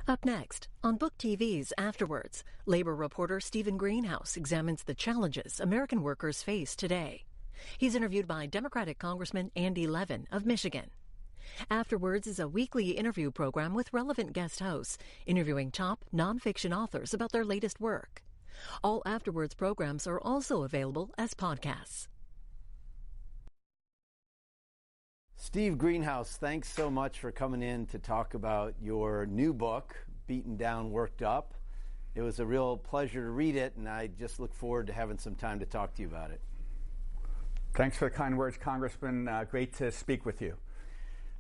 Up next, on Book TV's Afterwards, labor reporter Stephen Greenhouse examines the challenges American workers face today. He's interviewed by Democratic Congressman Andy Levin of Michigan. Afterwards is a weekly interview program with relevant guest hosts, interviewing top nonfiction authors about their latest work. All Afterwards programs are also available as podcasts. Steve Greenhouse, thanks so much for coming in to talk about your new book, Beaten Down, Worked Up. It was a real pleasure to read it, and I just look forward to having some time to talk to you about it. Thanks for the kind words, Congressman. Great to speak with you.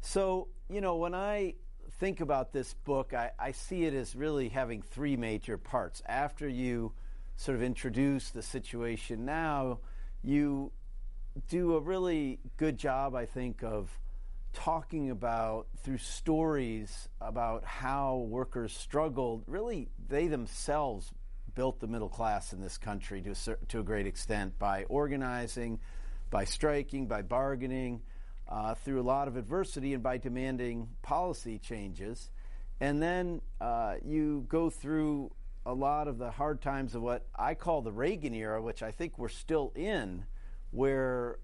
So, when I think about this book, I see it as really having three major parts. After you sort of introduce the situation now, you do a really good job, I think, of talking about, through stories, about how workers struggled. Really, they themselves built the middle class in this country to a great extent by organizing, by striking, by bargaining, through a lot of adversity, and by demanding policy changes. And then you go through a lot of the hard times of what I call the Reagan era, which I think we're still in, where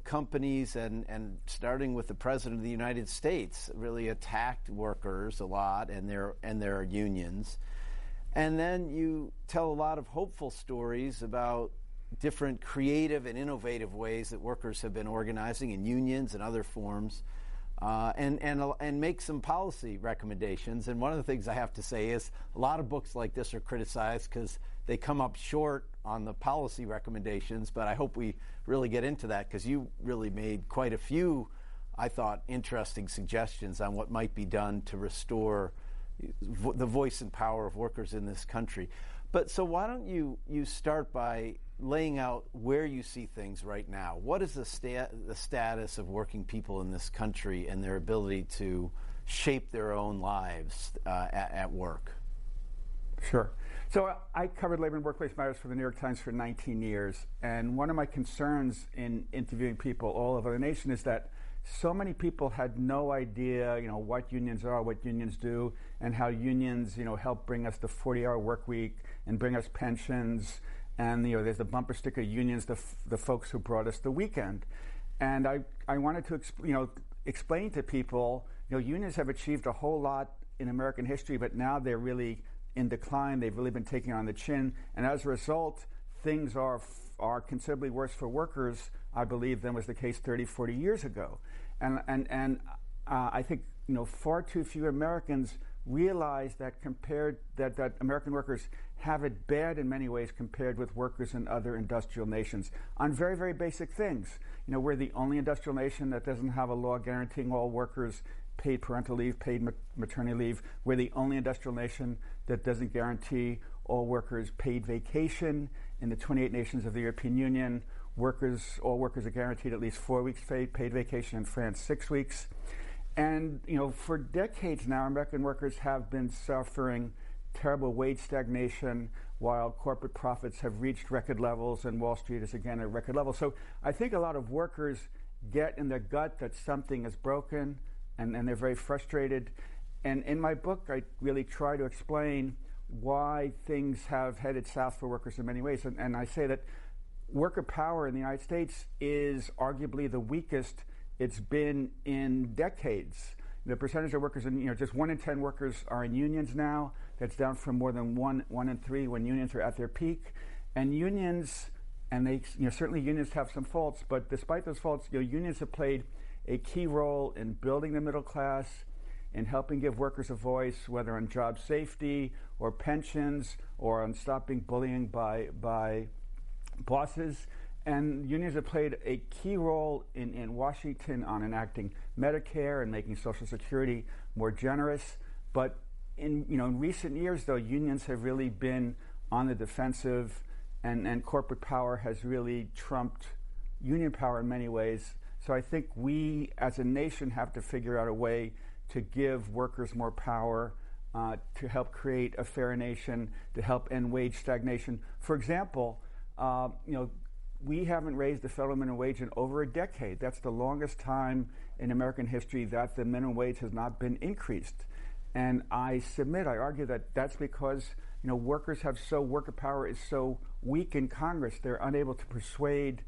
companies and starting with the President of the United States really attacked workers a lot and their unions. And then you tell a lot of hopeful stories about different creative and innovative ways that workers have been organizing in unions and other forms, and make some policy recommendations. And one of the things I have to say is a lot of books like this are criticized because they come up short on the policy recommendations, but I hope we really get into that because you really made quite a few, I thought, interesting suggestions on what might be done to restore the voice and power of workers in this country. But so why don't you start by laying out where you see things right now? What is the status of working people in this country and their ability to shape their own lives at work? Sure. So I covered labor and workplace matters for the New York Times for 19 years, and one of my concerns in interviewing people all over the nation is that so many people had no idea, what unions are, what unions do, and how unions, help bring us the 40-hour work week and bring us pensions. And, there's the bumper sticker unions, the folks who brought us the weekend. And I wanted to, explain to people, unions have achieved a whole lot in American history, but now they're really in decline. They've really been taking on the chin. And as a result, things are considerably worse for workers, I believe, than was the case 30, 40 years ago. And I think, far too few Americans realize that that American workers have it bad in many ways compared with workers in other industrial nations on very, very basic things. We're the only industrial nation that doesn't have a law guaranteeing all workers paid parental leave, paid maternity leave. We're the only industrial nation that doesn't guarantee all workers paid vacation. In the 28 nations of the European Union, all workers are guaranteed at least 4 weeks paid vacation. In France, 6 weeks. And for decades now, American workers have been suffering terrible wage stagnation while corporate profits have reached record levels and Wall Street is again at record levels. So I think a lot of workers get in their gut that something is broken, and they're very frustrated. And in my book, I really try to explain why things have headed south for workers in many ways. And I say that worker power in the United States is arguably the weakest it's been in decades. The percentage of workers in, just 1 in 10 workers are in unions now. That's down from more than one in 3 when unions are at their peak. And unions, and they, certainly unions have some faults, but despite those faults, unions have played a key role in building the middle class, in helping give workers a voice, whether on job safety or pensions or on stopping bullying by bosses. And unions have played a key role in Washington on enacting Medicare and making Social Security more generous. But in recent years, though, unions have really been on the defensive, and corporate power has really trumped union power in many ways. So I think we, as a nation, have to figure out a way to give workers more power, to help create a fair nation, to help end wage stagnation. For example, we haven't raised the federal minimum wage in over a decade. That's the longest time in American history that the minimum wage has not been increased. And I argue that that's because worker power is so weak in Congress. They're unable to persuade,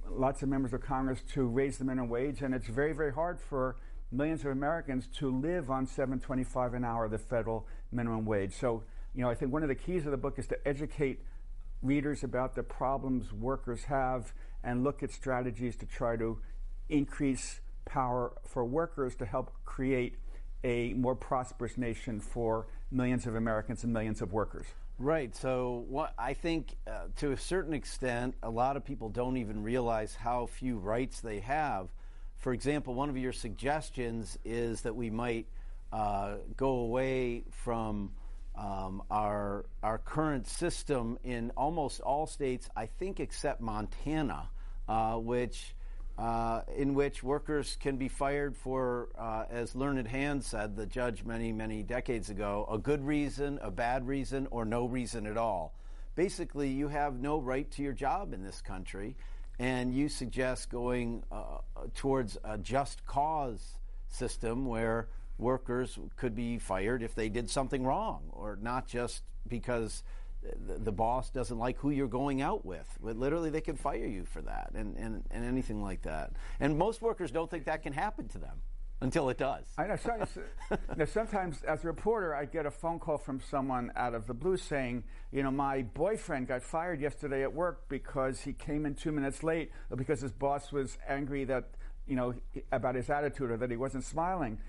lots of members of Congress to raise the minimum wage, and it's very, very hard for millions of Americans to live on $7.25 an hour, the federal minimum wage. So, I think one of the keys of the book is to educate readers about the problems workers have and look at strategies to try to increase power for workers to help create a more prosperous nation for millions of Americans and millions of workers. Right. So I think to a certain extent, a lot of people don't even realize how few rights they have. For example, one of your suggestions is that we might go away from our current system in almost all states, I think except Montana, in which workers can be fired for, as Learned Hand said, the judge many, many decades ago, a good reason, a bad reason, or no reason at all. Basically, you have no right to your job in this country, and you suggest going towards a just cause system where workers could be fired if they did something wrong, or not just because the boss doesn't like who you're going out with. But literally, they can fire you for that and anything like that. And most workers don't think that can happen to them until it does. I know. Sometimes, as a reporter, I get a phone call from someone out of the blue saying, my boyfriend got fired yesterday at work because he came in 2 minutes late, or because his boss was angry that, about his attitude, or that he wasn't smiling.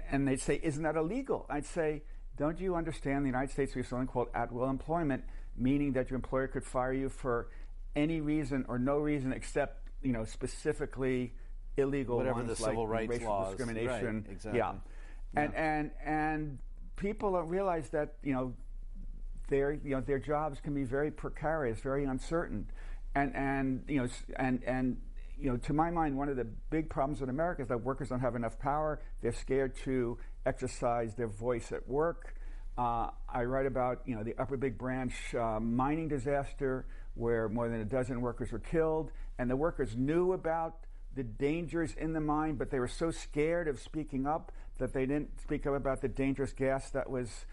And they'd say, isn't that illegal? I'd say, don't you understand the United States we have something called at-will employment, meaning that your employer could fire you for any reason or no reason except, specifically illegal whatever ones the like civil rights racial laws. discrimination. Right, exactly. Yeah. And people don't realize that, their jobs can be very precarious, very uncertain. And to my mind, one of the big problems in America is that workers don't have enough power. They're scared to exercise their voice at work. I write about, the Upper Big Branch mining disaster where more than a dozen workers were killed, and the workers knew about the dangers in the mine, but they were so scared of speaking up that they didn't speak up about the dangerous gas that was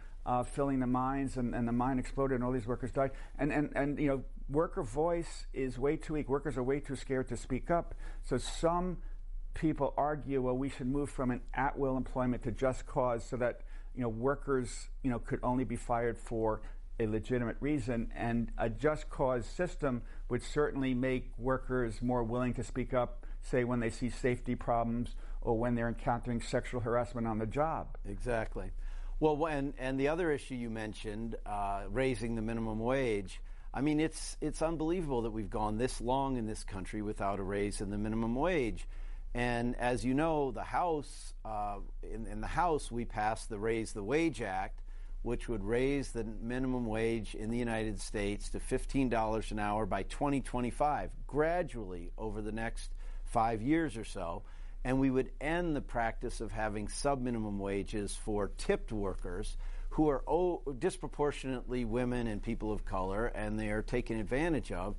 filling the mines, and the mine exploded and all these workers died. And worker voice is way too weak. Workers are way too scared to speak up. So some people argue, well, we should move from an at-will employment to just cause, so that workers could only be fired for a legitimate reason. And a just cause system would certainly make workers more willing to speak up, say when they see safety problems or when they're encountering sexual harassment on the job. Exactly. Well, and the other issue you mentioned, raising the minimum wage. I mean, it's unbelievable that we've gone this long in this country without a raise in the minimum wage. And as you know, the House, in the House, we passed the Raise the Wage Act, which would raise the minimum wage in the United States to $15 an hour by 2025, gradually over the next 5 years or so. And we would end the practice of having sub-minimum wages for tipped workers who are disproportionately women and people of color, and they are taken advantage of.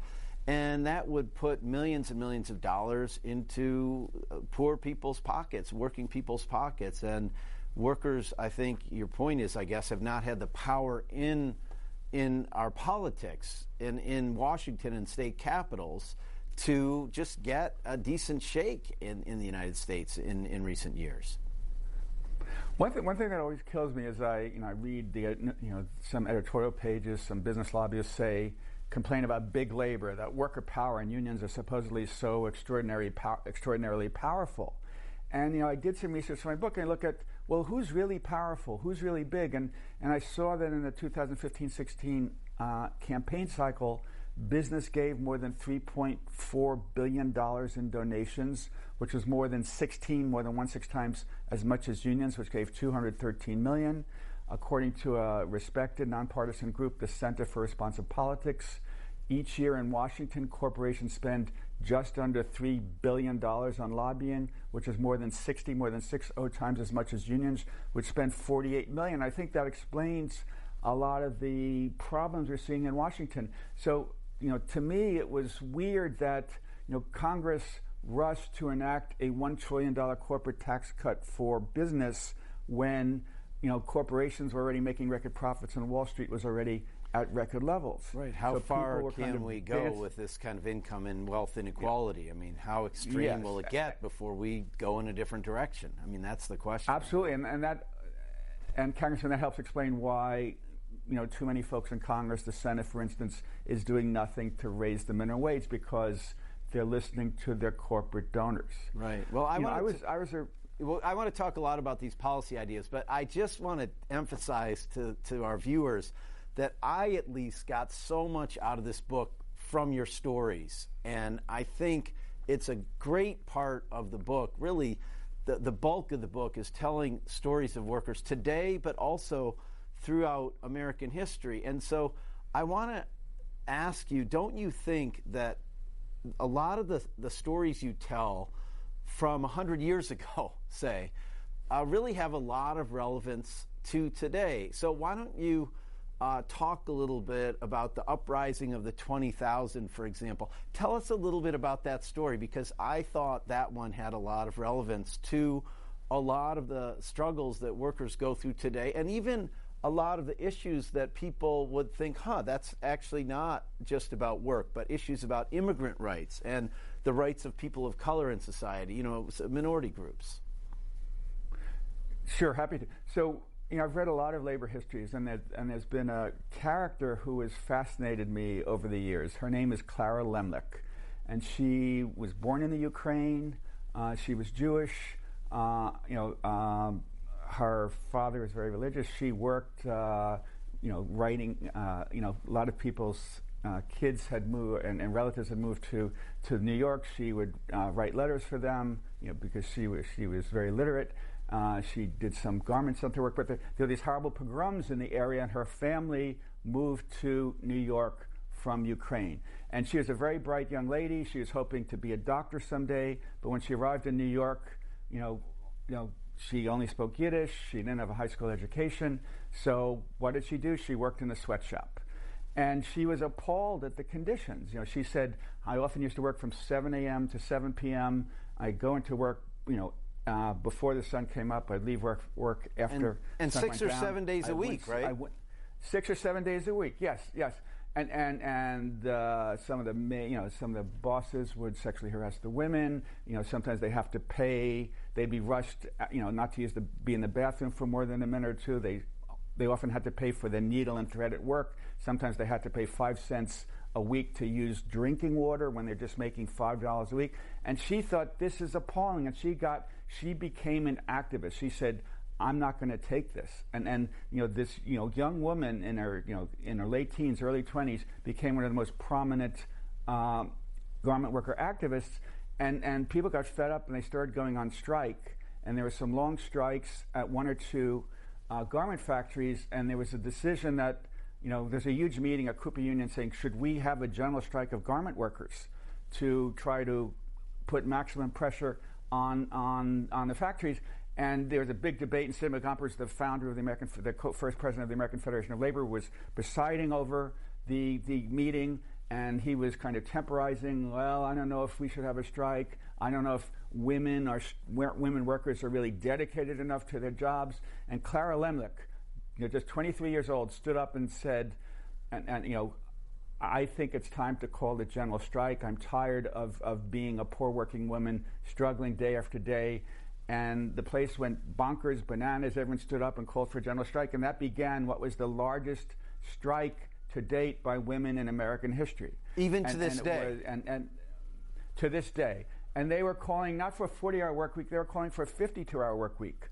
And that would put millions and millions of dollars into poor people's pockets, working people's pockets. And workers, I think your point is, I guess, have not had the power in our politics, in Washington and state capitals, to just get a decent shake in the United States in recent years. One thing that always kills me is I read some editorial pages, some business lobbyists complain about big labor, that worker power and unions are supposedly so extraordinarily powerful. And I did some research for my book, and I look at, well, who's really powerful, who's really big, and I saw that in the 2015-16 campaign cycle, business gave more than $3.4 billion in donations, which was more than 1.6 times as much as unions, which gave $213 million. According to a respected nonpartisan group, the Center for Responsive Politics, each year in Washington, corporations spend just under $3 billion on lobbying, which is more than 6 times as much as unions, which spend $48 million. I think that explains a lot of the problems we're seeing in Washington. So, to me, it was weird that, Congress rushed to enact a $1 trillion corporate tax cut for business when corporations were already making record profits, and Wall Street was already at record levels. Right. How so far can we go with this kind of income and wealth inequality? I mean, how extreme will it get before we go in a different direction? I mean, that's the question. Absolutely, and Congressman, that helps explain why too many folks in Congress, the Senate, for instance, is doing nothing to raise the minimum wage because they're listening to their corporate donors. Right. Well, I want to talk a lot about these policy ideas, but I just want to emphasize to our viewers that I at least got so much out of this book from your stories. And I think it's a great part of the book. Really, the bulk of the book is telling stories of workers today, but also throughout American history. And so I want to ask you, don't you think that a lot of the stories you tell from 100 years ago, say, really have a lot of relevance to today? So why don't you talk a little bit about the uprising of the 20,000, for example. Tell us a little bit about that story, because I thought that one had a lot of relevance to a lot of the struggles that workers go through today, and even a lot of the issues that people would think, that's actually not just about work, but issues about immigrant rights and the rights of people of color in society, minority groups. Sure, happy to. So, I've read a lot of labor histories, and there's been a character who has fascinated me over the years. Her name is Clara Lemlich, and she was born in the Ukraine. She was Jewish. Her father was very religious. She worked, writing. A lot of people's kids had moved, and relatives had moved to New York. She would write letters for them, because she was very literate. She did some garment center work, but there were these horrible pogroms in the area, and her family moved to New York from Ukraine. And she was a very bright young lady. She was hoping to be a doctor someday, but when she arrived in New York, she only spoke Yiddish. She didn't have a high school education. So what did she do? She worked in a sweatshop. And she was appalled at the conditions. She said, I often used to work from 7 a.m. to 7 p.m. I'd go into work, before the sun came up. I'd leave work after. And 6 or 7 days a week, right? 6 or 7 days a week. Yes. And some of the bosses would sexually harass the women. Sometimes they have to pay. They'd be rushed, not to be in the bathroom for more than a minute or two. They often had to pay for the needle and thread at work. Sometimes they had to pay 5 cents a week to use drinking water when they're just making $5 a week. And she thought, this is appalling. And she became an activist. She said, I'm not going to take this. And this young woman in her late teens, early 20s, became one of the most prominent garment worker activists. And people got fed up, and they started going on strike. And there were some long strikes at one or two garment factories. And there was a decision that there's a huge meeting at Cooper Union saying, should we have a general strike of garment workers to try to put maximum pressure on the factories? And there was a big debate, and Sid McGumpers, the founder of the first president of the American Federation of Labor, was presiding over the meeting, and he was kind of temporizing. Well, I don't know if we should have a strike. I don't know if women workers are really dedicated enough to their jobs. And Clara Lemlich, just 23 years old, stood up and said, I think it's time to call the general strike. I'm tired of being a poor working woman, struggling day after day. And the place went bonkers, bananas. Everyone stood up and called for a general strike. And that began what was the largest strike to date by women in American history. Even to this day. And to this day. And they were calling not for a 40-hour work week, they were calling for a 52-hour work week.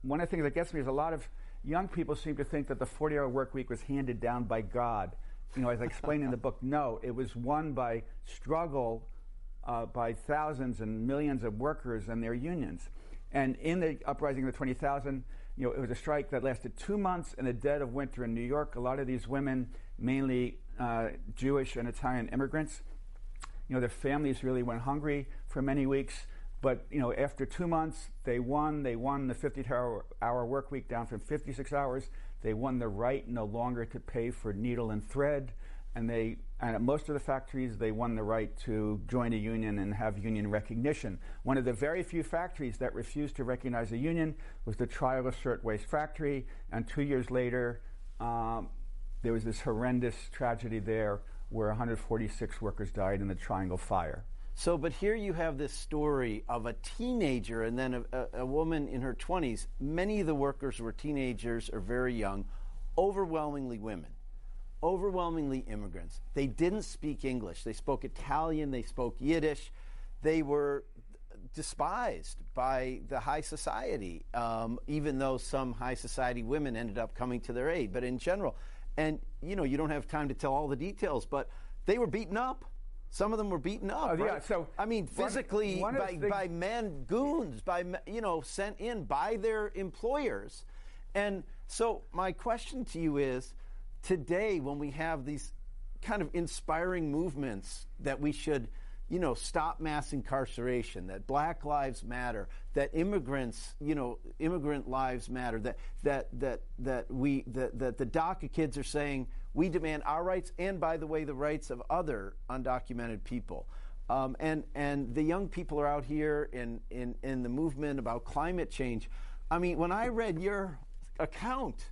One of the things that gets me is a lot of young people seem to think that the 40-hour work week was handed down by God. As I explained in the book, no, it was won by struggle by thousands and millions of workers and their unions. And in the uprising of the 20,000, it was a strike that lasted 2 months in the dead of winter in New York. A lot of these women, mainly Jewish and Italian immigrants, their families really went hungry for many weeks. But after 2 months, they won. They won the 50-hour work week down from 56 hours. They won the right no longer to pay for needle and thread. and at most of the factories, they won the right to join a union and have union recognition. One of the very few factories that refused to recognize a union was the Triangle Shirtwaist Factory, and 2 years later, there was this horrendous tragedy there where 146 workers died in the Triangle Fire. So, but here you have this story of a teenager and then a woman in her 20s. Many of the workers were teenagers or very young, overwhelmingly women, overwhelmingly immigrants. They didn't speak English. They spoke Italian, they spoke Yiddish. They were despised by the high society, even though some high society women ended up coming to their aid. But in general, and you don't have time to tell all the details, but they were beaten up. Some of them were beaten up. Oh, yeah, right? so I mean, physically by men, goons, sent in by their employers. And so my question to you is, today when we have these kind of inspiring movements that we should, stop mass incarceration, that Black lives matter, that immigrant lives matter, that the DACA kids are saying we demand our rights and, by the way, the rights of other undocumented people. And the young people are out here in the movement about climate change. I mean, when I read your account,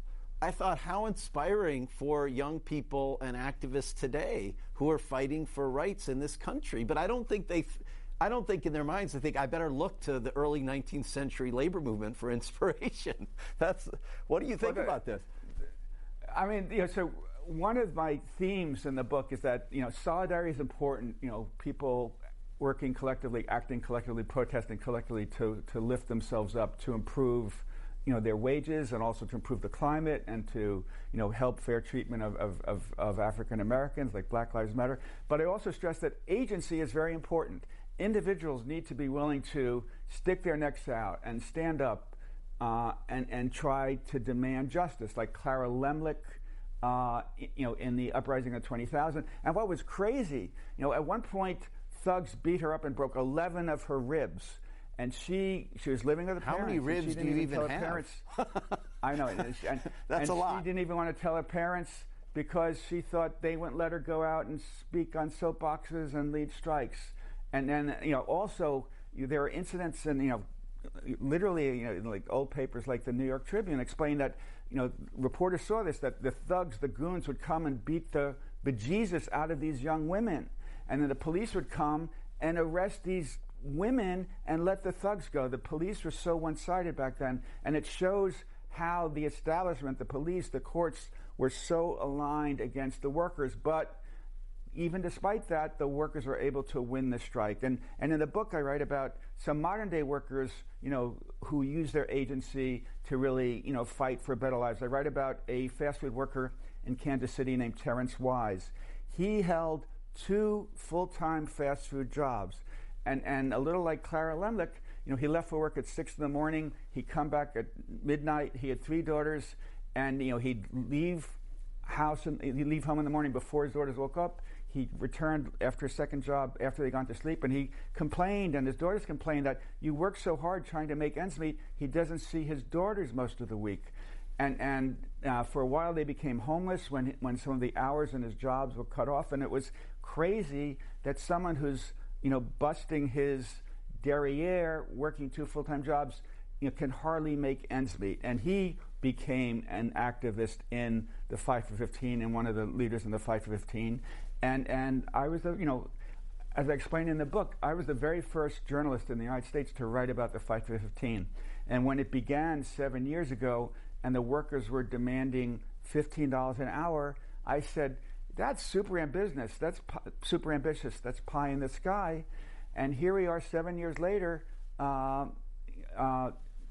I thought how inspiring for young people and activists today who are fighting for rights in this country. But I don't think in their minds they think I better look to the early 19th century labor movement for inspiration. What do you think about this? I mean, so one of my themes in the book is that solidarity is important. People working collectively, acting collectively, protesting collectively to lift themselves up, to improve their wages, and also to improve the climate, and to help fair treatment of African Americans, like Black Lives Matter. But I also stress that agency is very important. Individuals need to be willing to stick their necks out and stand up and try to demand justice, like Clara Lemlich, in the uprising of 20,000. And what was crazy, at one point, thugs beat her up and broke 11 of her ribs. And she was living with her parents. How many ribs do you even have? I know. That's a lot. She didn't even want to tell her parents because she thought they wouldn't let her go out and speak on soapboxes and lead strikes. And then, also there are incidents, and literally, like old papers like the New York Tribune explain that, reporters saw this, that the thugs, the goons, would come and beat the bejesus out of these young women, and then the police would come and arrest these women and let the thugs go. The police were so one-sided back then, and it shows how the establishment, the police, the courts were so aligned against the workers. But even despite that, the workers were able to win the strike. And in the book, I write about some modern-day workers, who use their agency to really, fight for better lives. I write about a fast food worker in Kansas City named Terrence Wise. He held 2 full-time fast food jobs. And a little like Clara Lemlich, he left for work at 6 a.m. He'd come back at midnight. He had 3 daughters, and he'd leave home in the morning before his daughters woke up. He returned after a second job after they'd gone to sleep, and he complained, and his daughters complained that you work so hard trying to make ends meet. He doesn't see his daughters most of the week, and for a while they became homeless when some of the hours in his jobs were cut off, and it was crazy that someone who's busting his derriere, working 2 full-time jobs, can hardly make ends meet. And he became an activist in the Fight for 15 and one of the leaders in the Fight for 15. And I was, as I explained in the book, I was the very first journalist in the United States to write about the Fight for 15. And when it began 7 years ago, and the workers were demanding $15 an hour, I said, that's super ambitious. That's pie in the sky. And here we are 7 years later.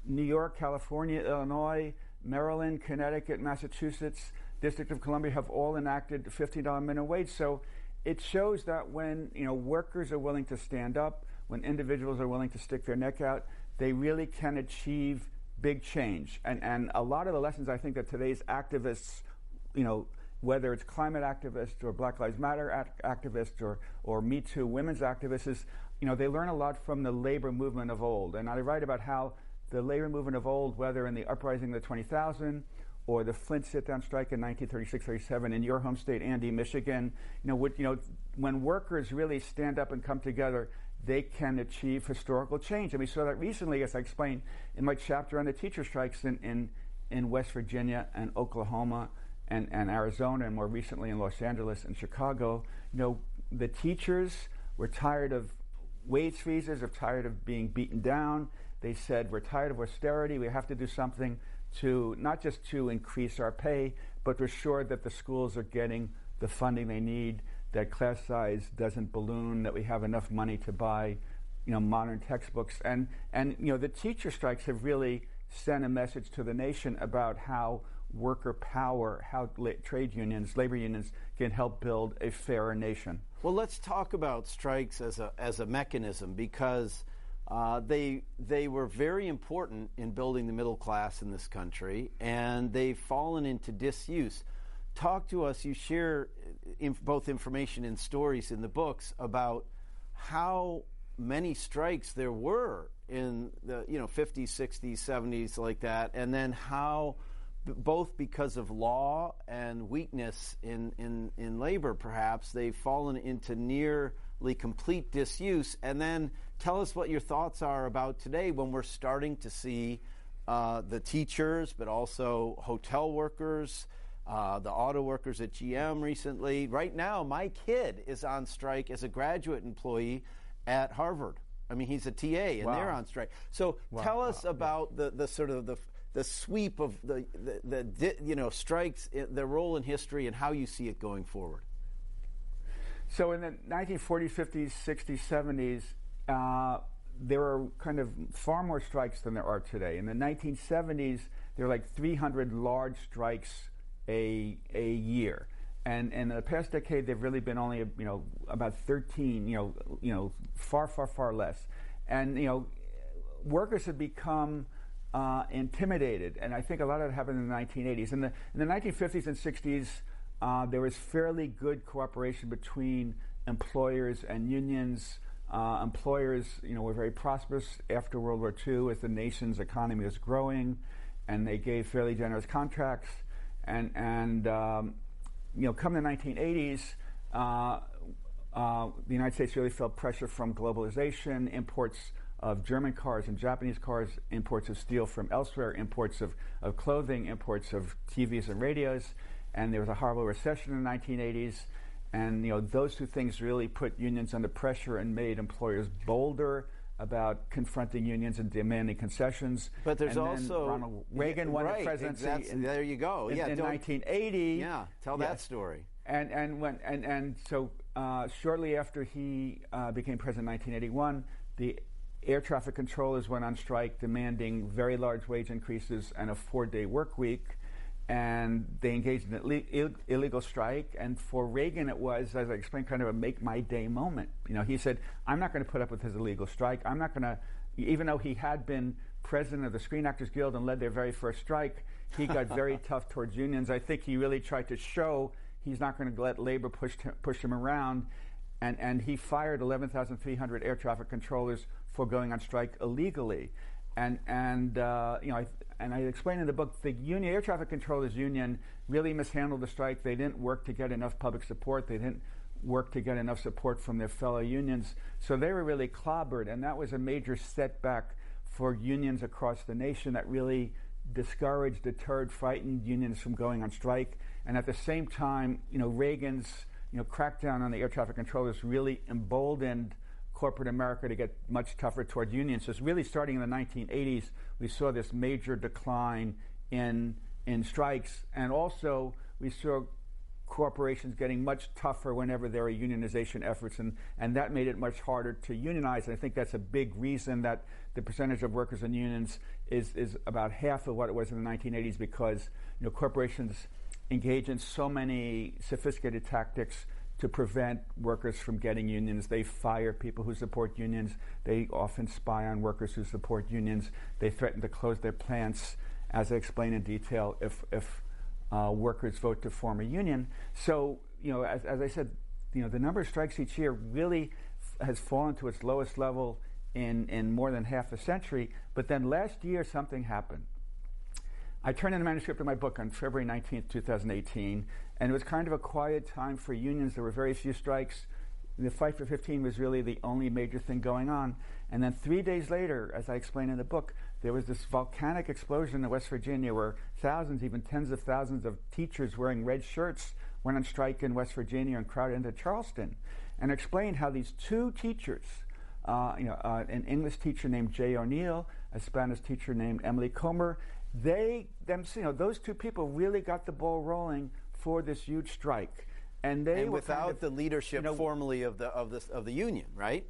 New York, California, Illinois, Maryland, Connecticut, Massachusetts, District of Columbia have all enacted $15 minimum wage. So it shows that when workers are willing to stand up, when individuals are willing to stick their neck out, they really can achieve big change. And a lot of the lessons I think that today's activists, whether it's climate activists or Black Lives Matter activists or Me Too women's activists, is, they learn a lot from the labor movement of old. And I write about how the labor movement of old, whether in the uprising of the 20,000 or the Flint sit-down strike in 1936-37 in your home state, Andy, Michigan. When workers really stand up and come together, they can achieve historical change. And we saw that recently, as I explained in my chapter on the teacher strikes in West Virginia and Oklahoma and Arizona, and more recently in Los Angeles and Chicago. The teachers were tired of wage freezes, are tired of being beaten down. They said, we're tired of austerity. We have to do something to not just to increase our pay, but to assure that the schools are getting the funding they need, that class size doesn't balloon, that we have enough money to buy, modern textbooks. And the teacher strikes have really sent a message to the nation about how worker power, how trade unions, labor unions can help build a fairer nation. Well, let's talk about strikes as a mechanism, because they were very important in building the middle class in this country, and they've fallen into disuse. Talk to us. You share both information and stories in the books about how many strikes there were in the 50s, 60s, 70s, like that, and then how, both because of law and weakness in labor, perhaps, they've fallen into nearly complete disuse. And then tell us what your thoughts are about today, when we're starting to see the teachers, but also hotel workers, the auto workers at GM recently. Right now, my kid is on strike as a graduate employee at Harvard. I mean, he's a TA, and they're on strike. So tell us about the sort of the sweep of the strikes, their role in history, and how you see it going forward. So in the 1940s, 50s, 60s, 70s, there were kind of far more strikes than there are today. In the 1970s, there were like 300 large strikes a year. And in the past decade, they've really been only, about 13, far less. And, workers have become intimidated. And I think a lot of it happened in the 1980s. In the 1950s and 60s, there was fairly good cooperation between employers and unions. Employers, were very prosperous after World War II as the nation's economy was growing, and they gave fairly generous contracts. And come the 1980s, the United States really felt pressure from globalization, imports of German cars and Japanese cars, imports of steel from elsewhere, imports of clothing, imports of TVs and radios, and there was a horrible recession in the 1980s. And those two things really put unions under pressure and made employers bolder about confronting unions and demanding concessions. But there's also Ronald Reagan won the presidency. There you go. In 1980. Yeah, tell that story. And so shortly after he became president in 1981, the air traffic controllers went on strike, demanding very large wage increases and a 4-day work week. And they engaged in an illegal strike. And for Reagan, it was, as I explained, kind of a make my day moment. He said, I'm not going to put up with his illegal strike. I'm not going to, even though he had been president of the Screen Actors Guild and led their very first strike, he got very tough towards unions. I think he really tried to show he's not going to let labor push him around. And he fired 11,300 air traffic controllers for going on strike illegally. And I explain in the book, the union, air traffic controllers union really mishandled the strike. They didn't work to get enough public support. They didn't work to get enough support from their fellow unions. So they were really clobbered, and that was a major setback for unions across the nation that really discouraged, deterred, frightened unions from going on strike. And at the same time, Reagan's crackdown on the air traffic controllers really emboldened corporate America to get much tougher toward unions. So it's really starting in the 1980s, we saw this major decline in strikes, and also we saw corporations getting much tougher whenever there are unionization efforts, and that made it much harder to unionize. And I think that's a big reason that the percentage of workers in unions is about half of what it was in the 1980s, because corporations engage in so many sophisticated tactics to prevent workers from getting unions. They fire people who support unions. They often spy on workers who support unions. They threaten to close their plants, as I explain in detail, if workers vote to form a union. So, as I said, the number of strikes each year really has fallen to its lowest level in more than half a century. But then last year, something happened. I turned in the manuscript of my book on February 19th, 2018, and it was kind of a quiet time for unions. There were very few strikes. The Fight for 15 was really the only major thing going on. And then 3 days later, as I explain in the book, there was this volcanic explosion in West Virginia where thousands, even tens of thousands of teachers wearing red shirts went on strike in West Virginia and crowded into Charleston. And explained how these two teachers, an English teacher named Jay O'Neill, a Spanish teacher named Emily Comer, those two people really got the ball rolling for this huge strike. And without the leadership formally of the union, right?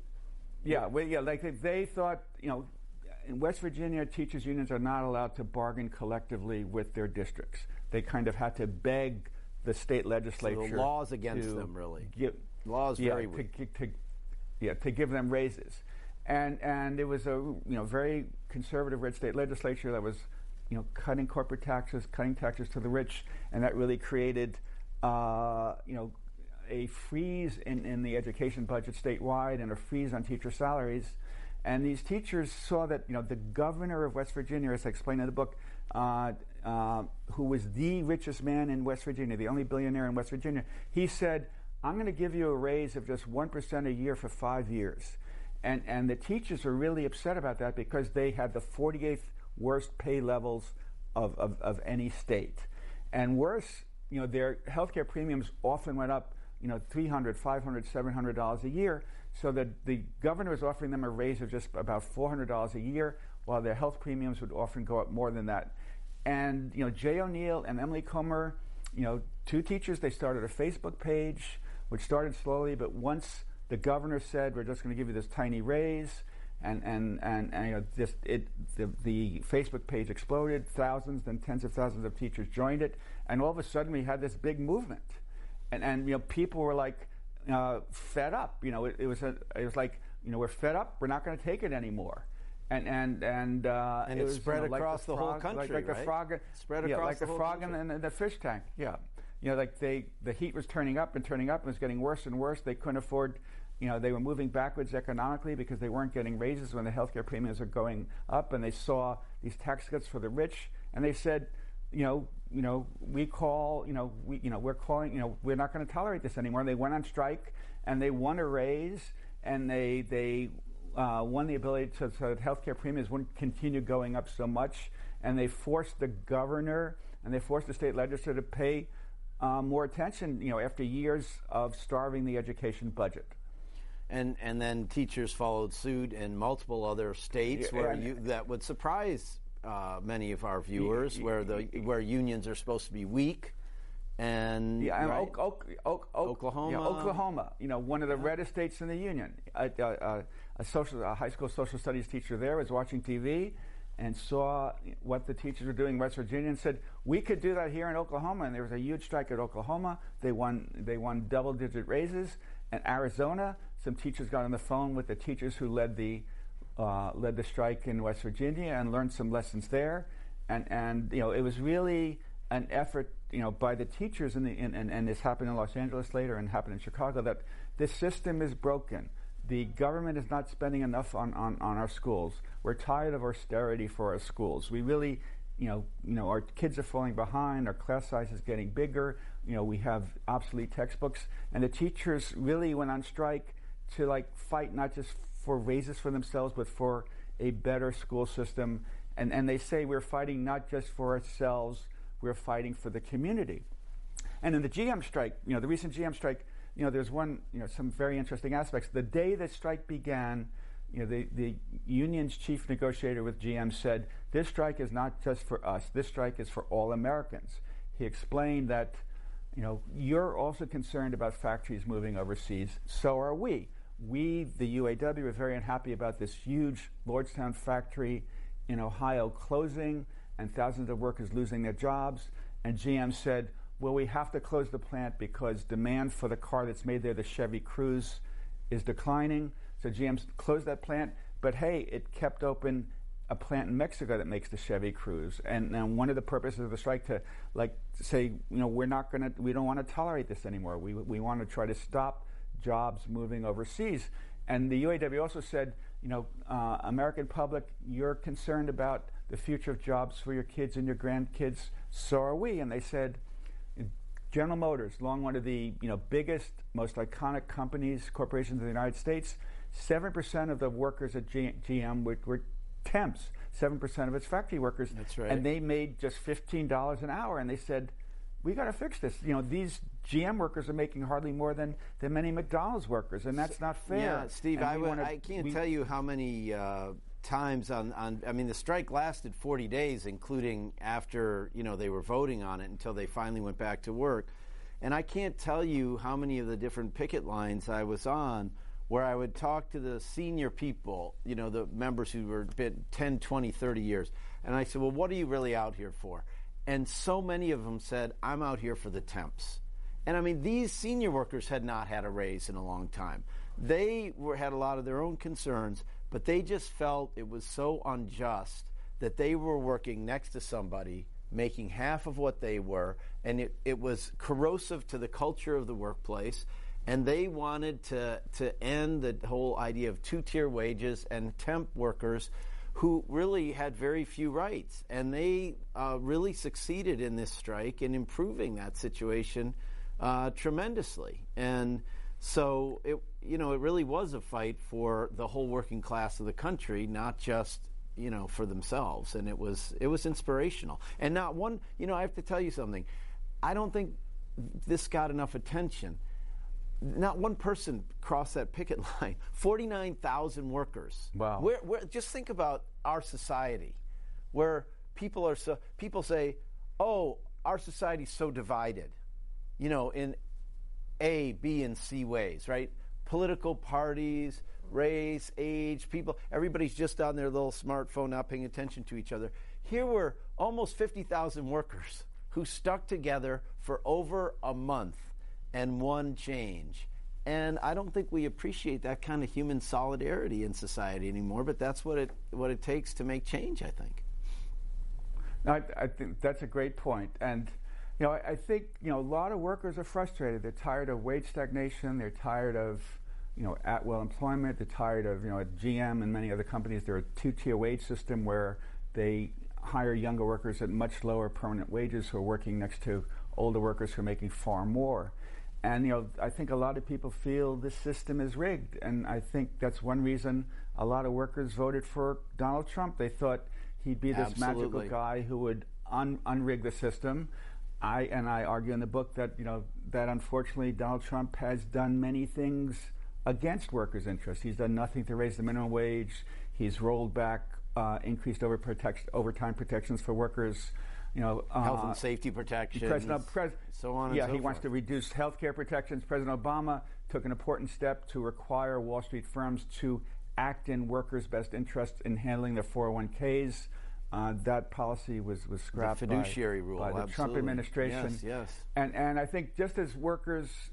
Yeah, they thought, in West Virginia, teachers' unions are not allowed to bargain collectively with their districts. They kind of had to beg the state legislature. So the law's against them, really. Law's very weak. To give them raises, and it was a very conservative red state legislature that was cutting corporate taxes, cutting taxes to the rich, and that really created a freeze in the education budget statewide and a freeze on teacher salaries. And these teachers saw that the governor of West Virginia, as I explained in the book, who was the richest man in West Virginia, the only billionaire in West Virginia, he said, I'm going to give you a raise of just 1% a year for 5 years. And the teachers were really upset about that because they had the 48th worst pay levels of any state. And worse, their healthcare premiums often went up, $300, $500, $700 a year. So that the governor was offering them a raise of just about $400 a year, while their health premiums would often go up more than that. And Jay O'Neill and Emily Comer, two teachers, they started a Facebook page, which started slowly, but once the governor said, we're just going to give you this tiny raise, the Facebook page exploded, thousands, then tens of thousands of teachers joined it, and all of a sudden we had this big movement. And people were like fed up. It was like, we're fed up, we're not going to take it anymore. And it spread across the whole country, like right? The frog, spread across like the frog in the fish tank. Yeah, the heat was turning up and it was getting worse and worse. They couldn't afford, they were moving backwards economically because they weren't getting raises when the healthcare premiums are going up, and they saw these tax cuts for the rich, and they said, we're not going to tolerate this anymore. They went on strike, and they won a raise, and they won the ability so that healthcare premiums wouldn't continue going up so much, and they forced the governor and they forced the state legislature to pay more attention, after years of starving the education budget. And then teachers followed suit in multiple other states that would surprise many of our viewers, where unions are supposed to be weak. And right? Oklahoma. Oklahoma, one of the reddest states in the union. A high school social studies teacher there was watching TV and saw what the teachers were doing in West Virginia and said, we could do that here in Oklahoma. And there was a huge strike at Oklahoma. They won double-digit raises. And Arizona, some teachers got on the phone with the teachers who led the strike in West Virginia and learned some lessons there. And it was really an effort, by the teachers and this happened in Los Angeles later and happened in Chicago, that this system is broken. The government is not spending enough on our schools. We're tired of austerity for our schools. We really, our kids are falling behind. Our class size is getting bigger. We have obsolete textbooks, and the teachers really went on strike to fight not just for raises for themselves, but for a better school system. And they say we're fighting not just for ourselves, we're fighting for the community. And in the GM strike, the recent GM strike, there's some very interesting aspects. The day the strike began, the union's chief negotiator with GM said, this strike is not just for us, this strike is for all Americans. He explained that, you're also concerned about factories moving overseas, so are we. We, the UAW, are very unhappy about this huge Lordstown factory in Ohio closing and thousands of workers losing their jobs. And GM said, well, we have to close the plant because demand for the car that's made there, the Chevy Cruze, is declining. So GM closed that plant, but hey, it kept open a plant in Mexico that makes the Chevy Cruze. And one of the purposes of the strike to say, we don't want to tolerate this anymore. We want to try to stop jobs moving overseas. And the UAW also said, American public, you're concerned about the future of jobs for your kids and your grandkids. So are we. And they said, General Motors, long one of the biggest, most iconic companies, corporations in the United States, 7% of the workers at GM were temps, 7% of its factory workers. That's right. And they made just $15 an hour. And they said, we got to fix this. These GM workers are making hardly more than many McDonald's workers, and that's not fair. Yeah, Steve, I can't tell you how many times I mean, the strike lasted 40 days, including after, they were voting on it until they finally went back to work. And I can't tell you how many of the different picket lines I was on where I would talk to the senior people, the members who were been 10, 20, 30 years. And I said, well, what are you really out here for? And so many of them said, I'm out here for the temps. And I mean, these senior workers had not had a raise in a long time. They had a lot of their own concerns, but they just felt it was so unjust that they were working next to somebody making half of what they were, and it was corrosive to the culture of the workplace. And they wanted to end the whole idea of two-tier wages and temp workers who really had very few rights. And they really succeeded in this strike in improving that situation tremendously. And so it really was a fight for the whole working class of the country, not just for themselves. And it was inspirational. And not one, I have to tell you something. I don't think this got enough attention. Not one person crossed that picket line. 49,000 workers. Wow. Just think about our society, where people say, "Oh, our society's so divided," in A, B, and C ways, right? Political parties, race, age, people. Everybody's just on their little smartphone, not paying attention to each other. Here were almost 50,000 workers who stuck together for over a month and one change. And I don't think we appreciate that kind of human solidarity in society anymore, but that's what it takes to make change, I think. I think that's a great point. And I think a lot of workers are frustrated. They're tired of wage stagnation. They're tired of at-will employment. They're tired of at GM and many other companies, there are a two-tier wage system where they hire younger workers at much lower permanent wages who are working next to older workers who are making far more. And I think a lot of people feel this system is rigged, and I think that's one reason a lot of workers voted for Donald Trump. They thought he'd be this magical guy who would unrig the system. I argue in the book that that unfortunately Donald Trump has done many things against workers' interests. He's done nothing to raise the minimum wage. He's rolled back increased overtime protections for workers. Health and safety protections, so on and so forth. He wants to reduce health care protections. President Obama took an important step to require Wall Street firms to act in workers' best interests in handling their 401ks. That policy was scrapped the fiduciary rule by the Trump administration. Yes. And I think just as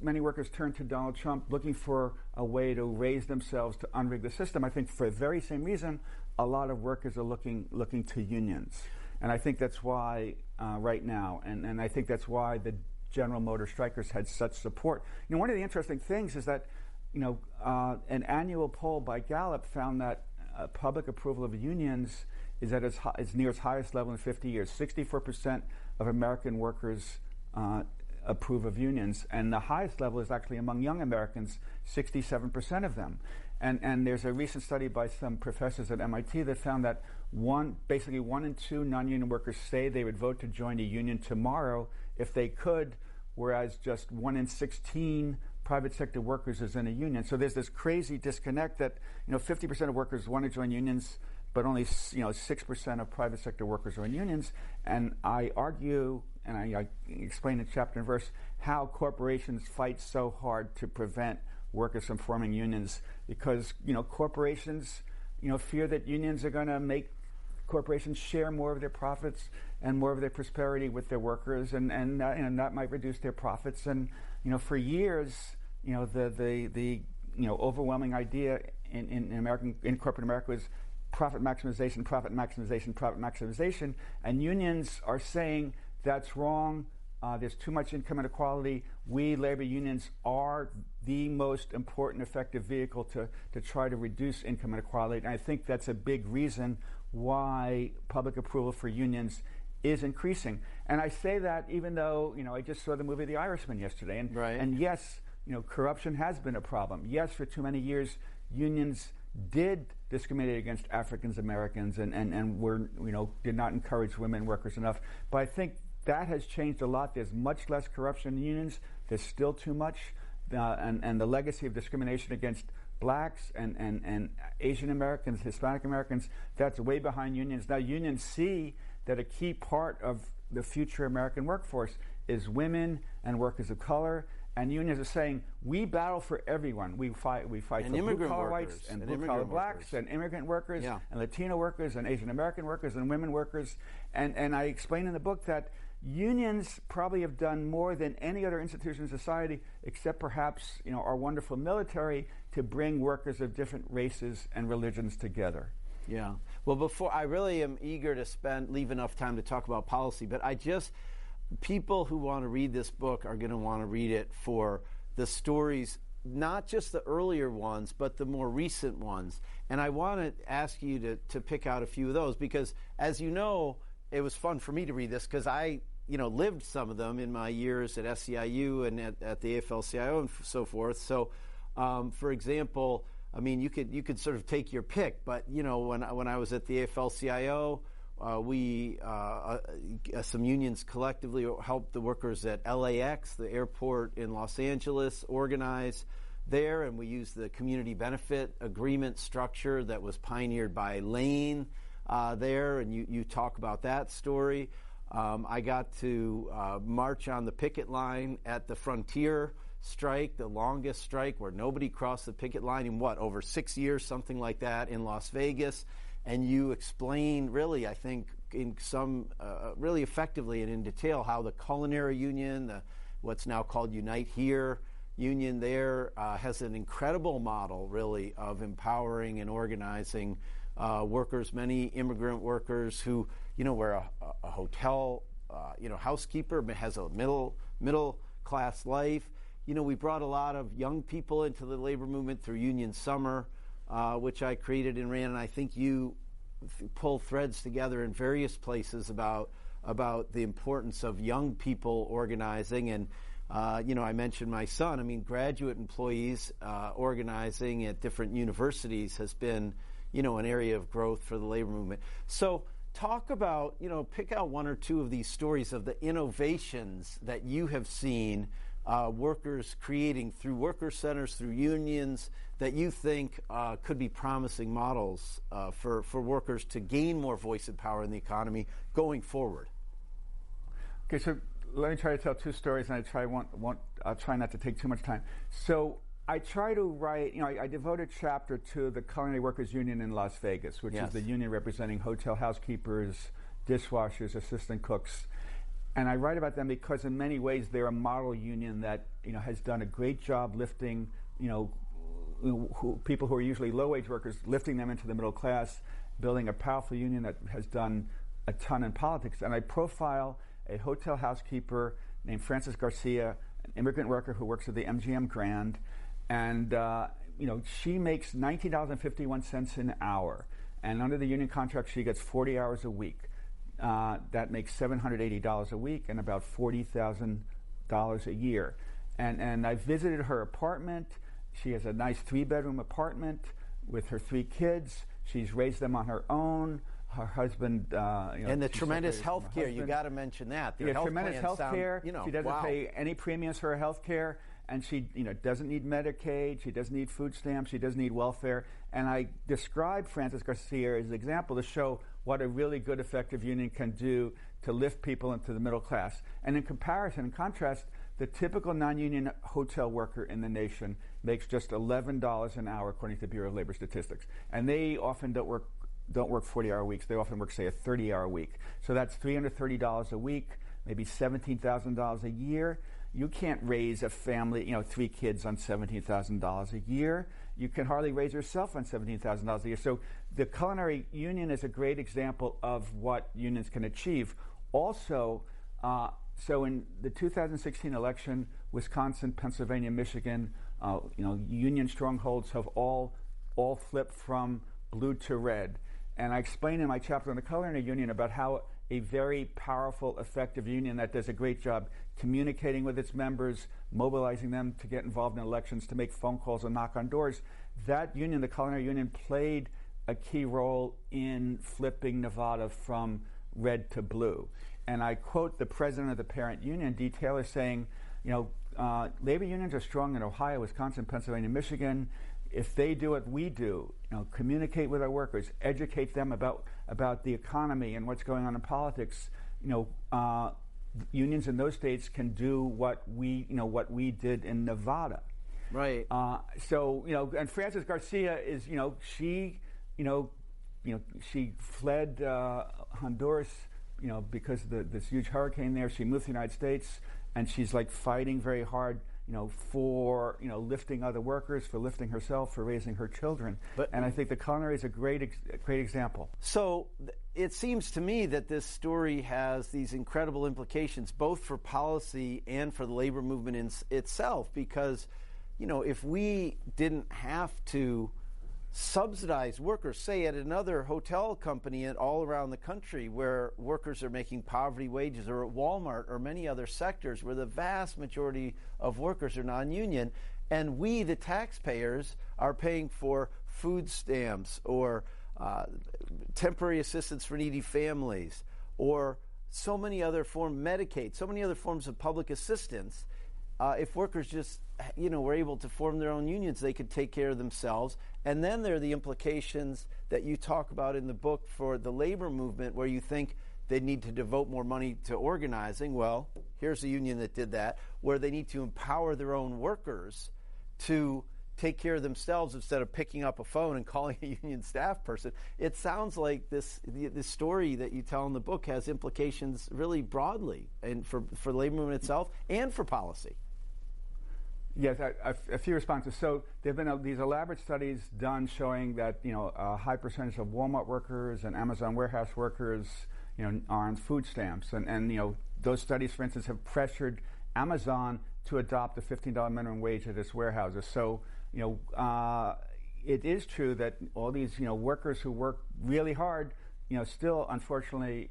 many workers turned to Donald Trump looking for a way to raise themselves to unrig the system, I think for the very same reason, a lot of workers are looking to unions. And I think that's why right now, and I think that's why the General Motors strikers had such support. One of the interesting things is that an annual poll by Gallup found that public approval of unions is at its near its highest level in 50 years. 64% of American workers approve of unions, and the highest level is actually among young Americans, 67% of them. And there's a recent study by some professors at MIT that found that basically one in two non-union workers say they would vote to join a union tomorrow if they could, whereas just 1 in 16 private sector workers is in a union. So there's this crazy disconnect that 50% of workers want to join unions, but only 6% of private sector workers are in unions. And I argue, and I explain in chapter and verse, how corporations fight so hard to prevent workers from forming unions, because corporations fear that unions are going to make corporations share more of their profits and more of their prosperity with their workers, and that might reduce their profits. And for years, the overwhelming idea in corporate America was profit maximization, profit maximization, profit maximization, and unions are saying that's wrong. There's too much income inequality. We, labor unions, are the most important effective vehicle to try to reduce income inequality. And I think that's a big reason why public approval for unions is increasing. And I say that even though, I just saw the movie The Irishman yesterday. And, right. and yes, corruption has been a problem. Yes, for too many years, unions did discriminate against African Americans and were, did not encourage women workers enough. But I think that has changed a lot. There's much less corruption in unions. There's still too much. And the legacy of discrimination against blacks and Asian Americans, Hispanic Americans, that's way behind unions. Now unions see that a key part of the future American workforce is women and workers of color, and unions are saying, we battle for everyone. We fight for blue-collar whites and blue-collar blacks and immigrant workers and Latino workers and Asian American workers and women workers. And I explain in the book that unions probably have done more than any other institution in society, except perhaps our wonderful military, to bring workers of different races and religions together. Yeah. Well, before I really am eager to leave enough time to talk about policy, but people who want to read this book are going to want to read it for the stories, not just the earlier ones, but the more recent ones. And I want to ask you to pick out a few of those because, as you know, it was fun for me to read this because I lived some of them in my years at SEIU and at the AFL-CIO and so forth. So, for example, I mean, you could sort of take your pick, but when I was at the AFL-CIO, we some unions collectively helped the workers at LAX, the airport in Los Angeles, organize there, and we used the community benefit agreement structure that was pioneered by Lane there, and you talk about that story. I got to march on the picket line at the Frontier strike, the longest strike where nobody crossed the picket line in over 6 years, something like that, in Las Vegas. And you explain really, I think, in some really effectively and in detail how the culinary union, what's now called Unite Here union there, has an incredible model really of empowering and organizing workers, many immigrant workers who, were a hotel, housekeeper, has a middle class life. We brought a lot of young people into the labor movement through Union Summer, which I created and ran, and I think you pull threads together in various places about the importance of young people organizing. And I mentioned my son. I mean, graduate employees organizing at different universities has been an area of growth for the labor movement. So talk about, pick out one or two of these stories of the innovations that you have seen workers creating through worker centers, through unions, that you think could be promising models for workers to gain more voice and power in the economy going forward. Okay, so let me try to tell two stories, and I'll try not to take too much time. So I try to write, I devote a chapter to the Culinary Workers Union in Las Vegas, which is the union representing hotel housekeepers, dishwashers, assistant cooks. And I write about them because in many ways they're a model union that has done a great job lifting people who are usually low-wage workers, lifting them into the middle class, building a powerful union that has done a ton in politics. And I profile a hotel housekeeper named Frances Garcia, an immigrant worker who works at the MGM Grand, and she makes $19.51 an hour, and under the union contract she gets 40 hours a week. That makes $780 a week and about $40,000 a year. And I visited her apartment. She has a nice 3-bedroom apartment with her 3 kids. She's raised them on her own. Her husband, and the tremendous health care. You got to mention that. Their health tremendous health care. She doesn't pay any premiums for her health care, and she, doesn't need Medicaid. She doesn't need food stamps. She doesn't need welfare. And I described Frances Garcia as an example to show what a really good, effective union can do to lift people into the middle class. And in contrast, the typical non-union hotel worker in the nation makes just $11 an hour, according to the Bureau of Labor Statistics. And they often don't work 40-hour weeks. They often work, say, a 30-hour week. So that's $330 a week, maybe $17,000 a year. You can't raise a family, 3 kids on $17,000 a year. You can hardly raise yourself on $17,000 a year. So the culinary union is a great example of what unions can achieve. Also, so in the 2016 election, Wisconsin, Pennsylvania, Michigan, union strongholds have all flipped from blue to red. And I explain in my chapter on the culinary union about how a very powerful, effective union that does a great job communicating with its members, mobilizing them to get involved in elections, to make phone calls and knock on doors, that union, the culinary union, played a key role in flipping Nevada from red to blue. And I quote the president of the parent union, D. Taylor, saying, labor unions are strong in Ohio, Wisconsin, Pennsylvania, Michigan. If they do what we do, communicate with our workers, educate them about the economy and what's going on in politics, unions in those states can do what we did in Nevada. Right. And Frances Garcia is, she fled Honduras, because of this huge hurricane there. She moved to the United States, and she's like fighting very hard, for lifting other workers, for lifting herself, for raising her children. And I think the culinary is a great example. So it seems to me that this story has these incredible implications, both for policy and for the labor movement itself, because if we didn't have to subsidize workers, say at another hotel company all around the country where workers are making poverty wages, or at Walmart or many other sectors where the vast majority of workers are non-union, and we, the taxpayers, are paying for food stamps or temporary assistance for needy families, or so many other forms, Medicaid, so many other forms of public assistance. If workers just, were able to form their own unions, they could take care of themselves. And then there are the implications that you talk about in the book for the labor movement, where you think they need to devote more money to organizing. Well, here's a union that did that, where they need to empower their own workers to take care of themselves instead of picking up a phone and calling a union staff person. It sounds like this story that you tell in the book has implications really broadly, and for the labor movement itself and for policy. Yes, a few responses. So there have been these elaborate studies done showing that a high percentage of Walmart workers and Amazon warehouse workers are on food stamps, and those studies, for instance, have pressured Amazon to adopt the $15 minimum wage at its warehouses. So it is true that all these workers who work really hard still unfortunately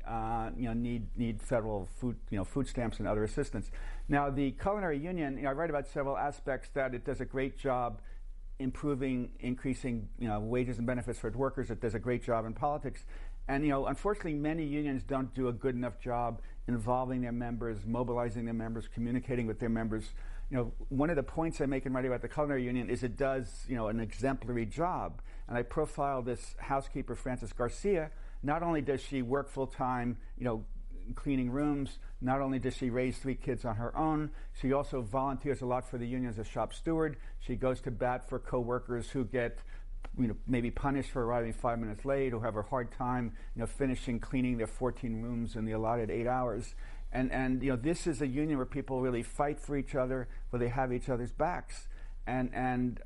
need federal food stamps and other assistance. Now the culinary union, I write about several aspects that it does a great job increasing wages and benefits for its workers. It does a great job in politics, and unfortunately many unions don't do a good enough job involving their members, mobilizing their members, communicating with their members. One of the points I make in writing about the culinary union is it does an exemplary job, and I profile this housekeeper, Frances Garcia. Not only does she work full-time, cleaning rooms, not only does she raise 3 kids on her own, she also volunteers a lot for the union as a shop steward. She goes to bat for co-workers who get maybe punished for arriving 5 minutes late, who have a hard time finishing cleaning their 14 rooms in the allotted 8 hours. And this is a union where people really fight for each other, where they have each other's backs. And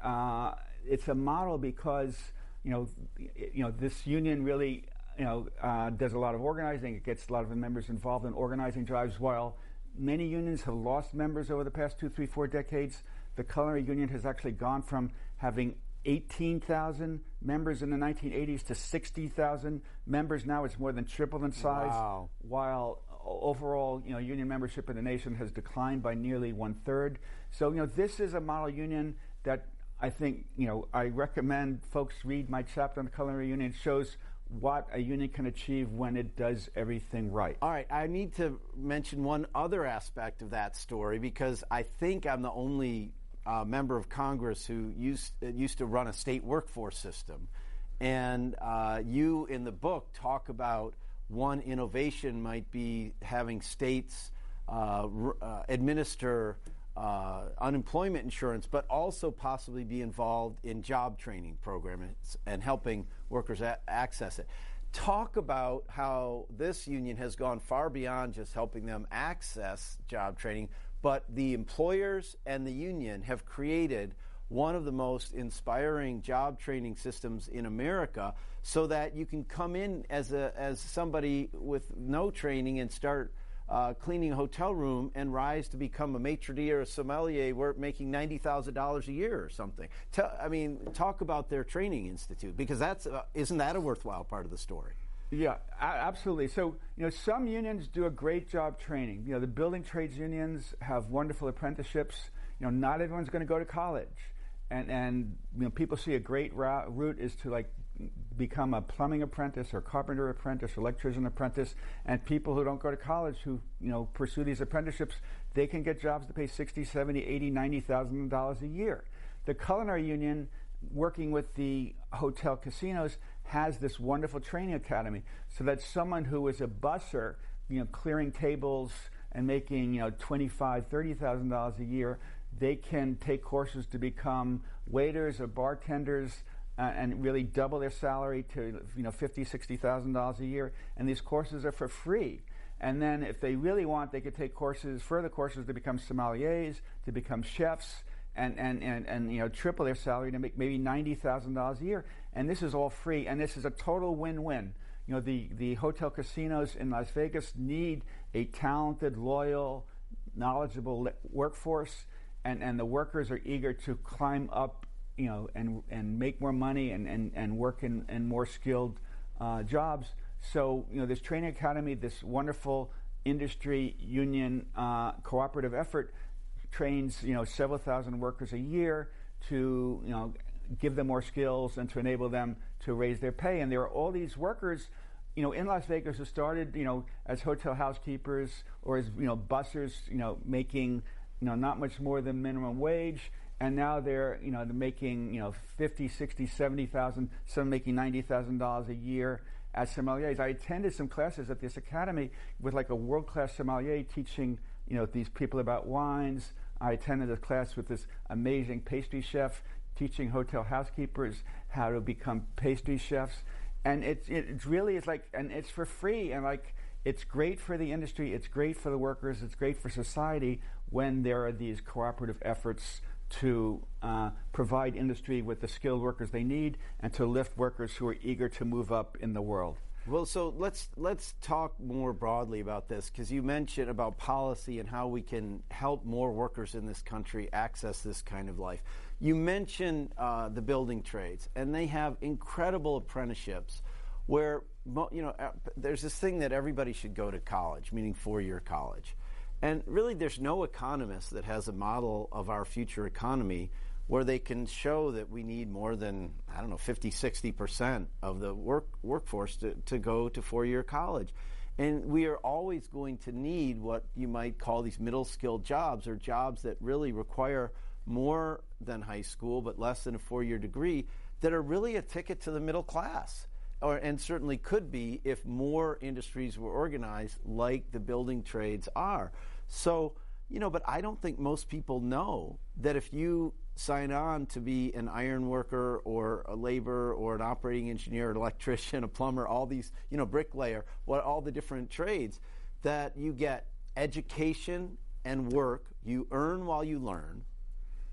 it's a model because this union really does a lot of organizing. It gets a lot of the members involved in organizing drives. While many unions have lost members over the past 2, 3, 4 decades, the culinary union has actually gone from having 18,000 members in the 1980s to 60,000 members now. It's more than tripled in size. Wow. While overall, union membership in the nation has declined by nearly 1/3. So, this is a model union that I think, I recommend folks read my chapter on the culinary union. It shows what a union can achieve when it does everything right. All right, I need to mention one other aspect of that story, because I think I'm the only member of Congress who used to run a state workforce system. And you in the book talk about one innovation might be having states administer unemployment insurance, but also possibly be involved in job training programs and helping workers access it. Talk about how this union has gone far beyond just helping them access job training, but the employers and the union have created one of the most inspiring job training systems in America, so that you can come in as somebody with no training and start cleaning a hotel room and rise to become a maitre d' or a sommelier making $90,000 a year or something. Talk about their training institute, because isn't that a worthwhile part of the story? Yeah, absolutely. So, some unions do a great job training. The building trades unions have wonderful apprenticeships. Not everyone's going to go to college. And people see a great route is to become a plumbing apprentice or carpenter apprentice or electrician apprentice. And people who don't go to college who pursue these apprenticeships, they can get jobs that pay $60,000, $70,000, $80,000, $90,000 a year. The culinary union, working with the hotel casinos, has this wonderful training academy, so that someone who is a busser, clearing tables and making $25,000, $30,000 a year, they can take courses to become waiters or bartenders and really double their salary to $50,000, $60,000 a year. And these courses are for free. And then if they really want, they could take further courses to become sommeliers, to become chefs, and triple their salary to make maybe $90,000 a year. And this is all free, and this is a total win-win. The hotel casinos in Las Vegas need a talented, loyal, knowledgeable workforce, and the workers are eager to climb up, and make more money and work in more skilled jobs. So, this training academy, this wonderful industry union cooperative effort, trains several thousand workers a year to give them more skills and to enable them to raise their pay. And there are all these workers in Las Vegas who started as hotel housekeepers or as bussers making not much more than minimum wage, and now they're making 50, 60, 70,000, some making $90,000 a year as sommeliers. I attended some classes at this academy with a world-class sommelier teaching these people about wines. I attended a class with this amazing pastry chef teaching hotel housekeepers how to become pastry chefs. And it really is and it's for free, and it's great for the industry, it's great for the workers, it's great for society when there are these cooperative efforts to provide industry with the skilled workers they need and to lift workers who are eager to move up in the world. Well, so let's talk more broadly about this, because you mentioned about policy and how we can help more workers in this country access this kind of life. You mentioned the building trades, and they have incredible apprenticeships where there's this thing that everybody should go to college, meaning four-year college. And really, there's no economist that has a model of our future economy where they can show that we need more than, 50, 60% of the workforce to go to four-year college. And we are always going to need what you might call these middle-skilled jobs, or jobs that really require more than high school but less than a four-year degree, that are really a ticket to the middle class. And certainly could be if more industries were organized like the building trades are. So, but I don't think most people know that if you sign on to be an iron worker or a laborer or an operating engineer, an electrician, a plumber, all these, bricklayer, all the different trades, that you get education and work, you earn while you learn,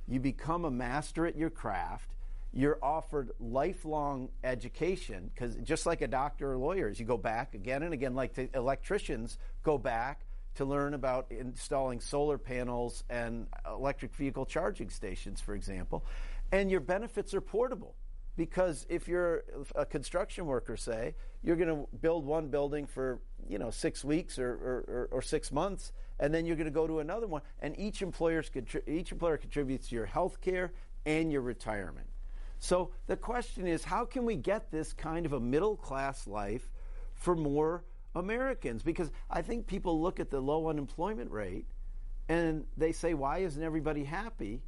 you become a master at your craft, you're offered lifelong education, because just like a doctor or lawyers, you go back again and again, like the electricians go back to learn about installing solar panels and electric vehicle charging stations, for example. And your benefits are portable, because if you're a construction worker, say, you're going to build one building for 6 weeks or 6 months, and then you're going to go to another one, and each employer contributes to your health care and your retirement. So the question is, how can we get this kind of a middle-class life for more Americans? Because I think people look at the low unemployment rate and they say, why isn't everybody happy?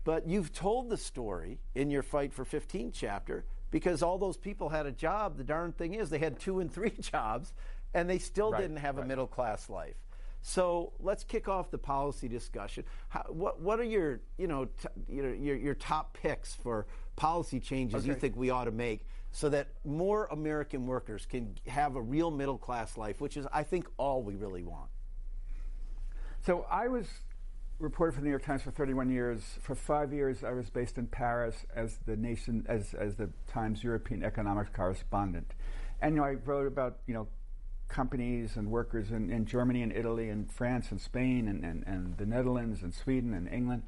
But you've told the story in your Fight for 15 chapter, because all those people had a job. The darn thing is, they had 2 and 3 jobs, and they still didn't have a middle-class life. So let's kick off the policy discussion. What are your your top picks for policy changes you think we ought to make so that more American workers can have a real middle-class life, which is, I think, all we really want? So I was reporter for the New York Times for 31 years. For 5 years, I was based in Paris as the the Times European economics correspondent. And I wrote about companies and workers in Germany and Italy and France and Spain and the Netherlands and Sweden and England.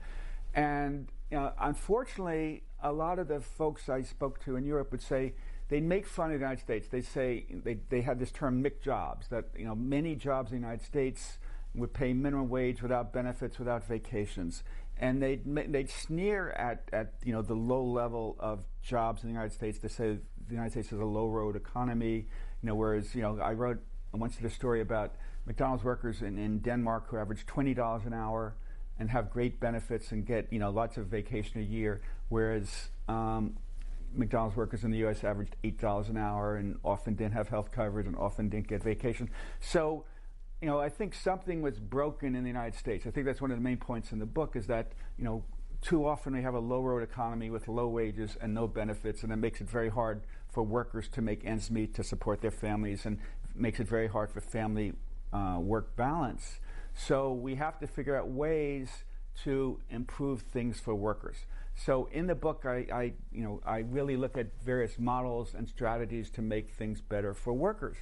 And unfortunately, a lot of the folks I spoke to in Europe would say they make fun of the United States. They say they had this term "mick jobs," that many jobs in the United States would pay minimum wage without benefits, without vacations, and they'd sneer at the low level of jobs in the United States. They say the United States is a low road economy, whereas I once did a story about McDonald's workers in Denmark who average $20 an hour and have great benefits and get lots of vacation a year, whereas McDonald's workers in the U.S. averaged $8 an hour and often didn't have health coverage and often didn't get vacation. So, I think something was broken in the United States. I think that's one of the main points in the book, is that too often we have a low road economy with low wages and no benefits, and it makes it very hard for workers to make ends meet to support their families, and makes it very hard for family work balance. So we have to figure out ways to improve things for workers. So in the book, I really look at various models and strategies to make things better for workers.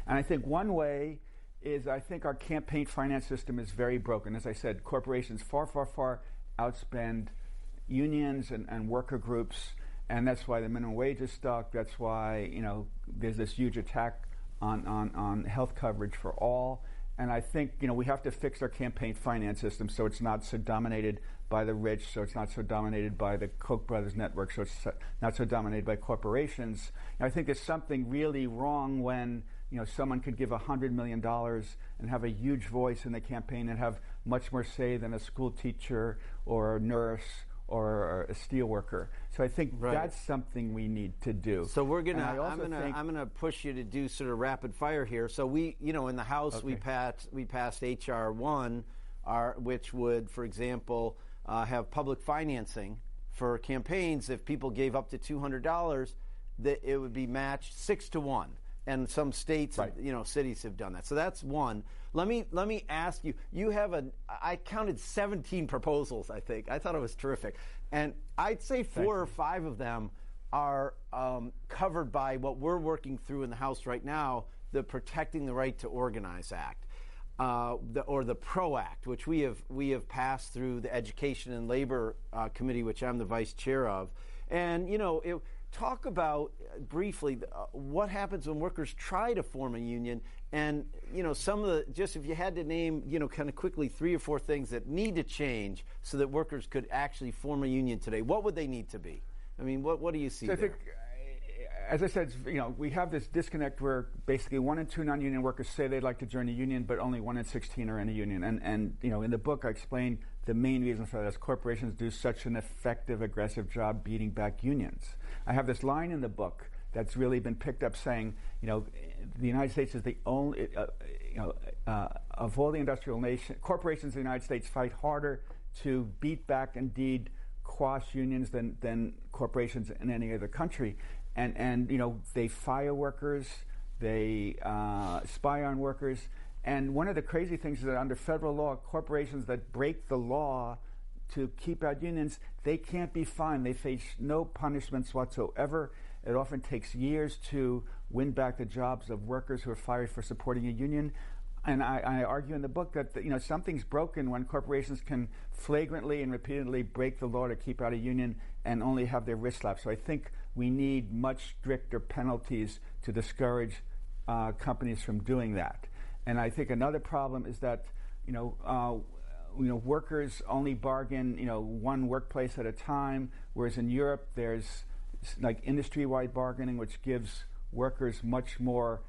And I think one way is, I think our campaign finance system is very broken. As I said, corporations far outspend unions and worker groups, and that's why the minimum wage is stuck. That's why there's this huge attack on health coverage for all. And I think we have to fix our campaign finance system so it's not so dominated by the rich, so it's not so dominated by the Koch brothers network, so it's not so dominated by corporations. And I think there's something really wrong when someone could give $100 million and have a huge voice in the campaign and have much more say than a school teacher or a nurse or a steel worker. So I think that's something we need to do. So I'm gonna push you to do sort of rapid fire here. So we, in the House, we passed H.R. 1, which would, for example, have public financing for campaigns. If people gave up to $200, that it would be matched 6-1. And some states, cities have done that. So that's one. Let me ask you. I counted 17 proposals. I think I thought it was terrific, and I'd say four or five of them are covered by what we're working through in the House right now, the Protecting the Right to Organize Act, or the PRO Act, which we have passed through the Education and Labor Committee, which I'm the vice chair of, and talk about briefly what happens when workers try to form a union, and some of the, just if you had to name kind of quickly 3 or 4 things that need to change so that workers could actually form a union today, what would they need to be? I mean, what do you see there? I think, as I said, we have this disconnect where basically 1 in 2 non-union workers say they'd like to join a union, but only 1 in 16 are in a union. And in the book I explain the main reason for that is corporations do such an effective, aggressive job beating back unions. I have this line in the book that's really been picked up saying, the United States is the only, of all the industrial nations, corporations in the United States fight harder to beat back, indeed, quash unions than corporations in any other country. And they fire workers, they spy on workers. And one of the crazy things is that under federal law, corporations that break the law to keep out unions, they can't be fined. They face no punishments whatsoever. It often takes years to win back the jobs of workers who are fired for supporting a union. And I argue in the book that something's broken when corporations can flagrantly and repeatedly break the law to keep out a union and only have their wrist slapped. So I think we need much stricter penalties to discourage companies from doing that. And I think another problem is that workers only bargain one workplace at a time, whereas in Europe there's like industry-wide bargaining, which gives workers much more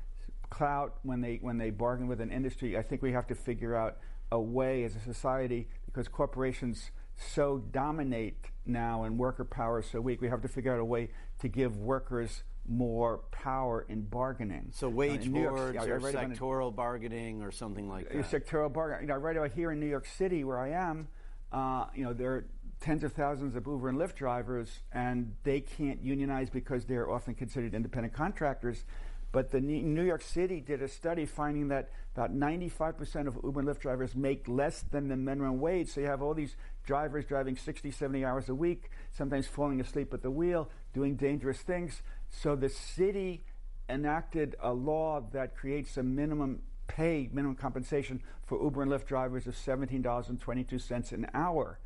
clout when they bargain with an industry. I think we have to figure out a way as a society, because corporations so dominate now and worker power is so weak, we have to figure out a way to give workers more power in bargaining. So wage boards or sectoral bargaining or something like that. Sectoral bargaining. I write about here in New York City where I am, there are tens of thousands of Uber and Lyft drivers, and they can't unionize because they're often considered independent contractors. But the New York City did a study finding that about 95% of Uber and Lyft drivers make less than the minimum wage. So you have all these drivers driving 60, 70 hours a week, sometimes falling asleep at the wheel, doing dangerous things. So the city enacted a law that creates a minimum compensation for Uber and Lyft drivers of $17.22 an hour.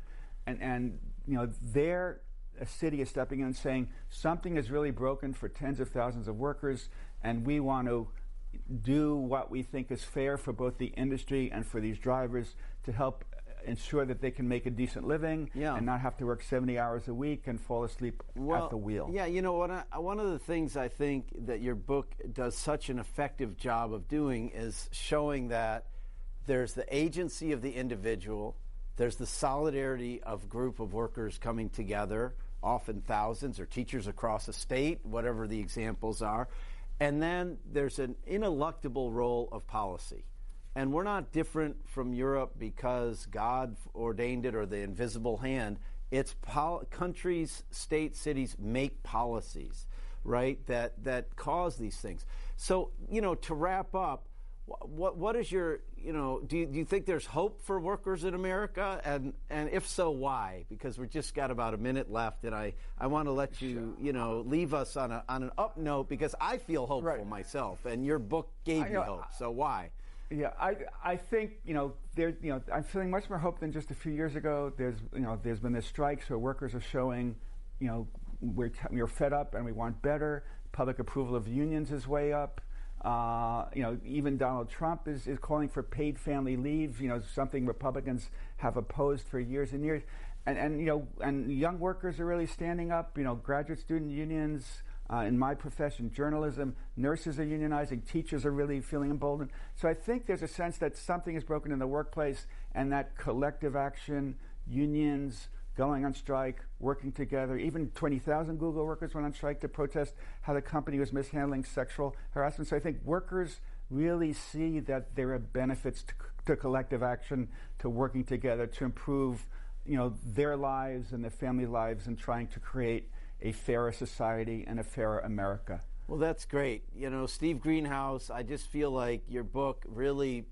And a city is stepping in and saying something is really broken for tens of thousands of workers, and we want to do what we think is fair for both the industry and for these drivers to help ensure that they can make a decent living and not have to work 70 hours a week and fall asleep at the wheel. Yeah, one of the things I think that your book does such an effective job of doing is showing that there's the agency of the individual, there's the solidarity of a group of workers coming together, often thousands, or teachers across a state, whatever the examples are, and then there's an ineluctable role of policy. And we're not different from Europe because God ordained it or the invisible hand. It's countries, states, cities make policies, right, that cause these things. So, to wrap up, what is your, do you think there's hope for workers in America? And if so, why? Because we've just got about a minute left, and I want to let you, leave us on an up note, because I feel hopeful myself, and your book gave me hope. So why? Yeah, I think I'm feeling much more hope than just a few years ago. There's been this strikes where workers are showing, we're fed up and we want better. Public approval of unions is way up. Even Donald Trump is calling for paid family leave. Something Republicans have opposed for years and years. And young workers are really standing up. Graduate student unions. In my profession, journalism, nurses are unionizing, teachers are really feeling emboldened. So I think there's a sense that something is broken in the workplace, and that collective action, unions going on strike, working together. Even 20,000 Google workers went on strike to protest how the company was mishandling sexual harassment. So I think workers really see that there are benefits to collective action, to working together to improve, their lives and their family lives, and trying to create a fairer society and a fairer America. Well, that's great. Steve Greenhouse, I just feel like your book really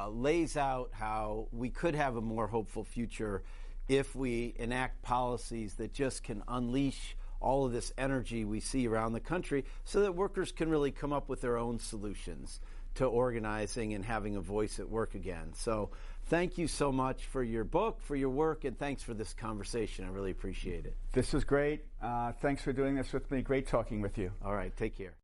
lays out how we could have a more hopeful future if we enact policies that just can unleash all of this energy we see around the country, so that workers can really come up with their own solutions to organizing and having a voice at work again. So thank you so much for your book, for your work, and thanks for this conversation. I really appreciate it. This was great. Thanks for doing this with me. Great talking with you. All right, take care.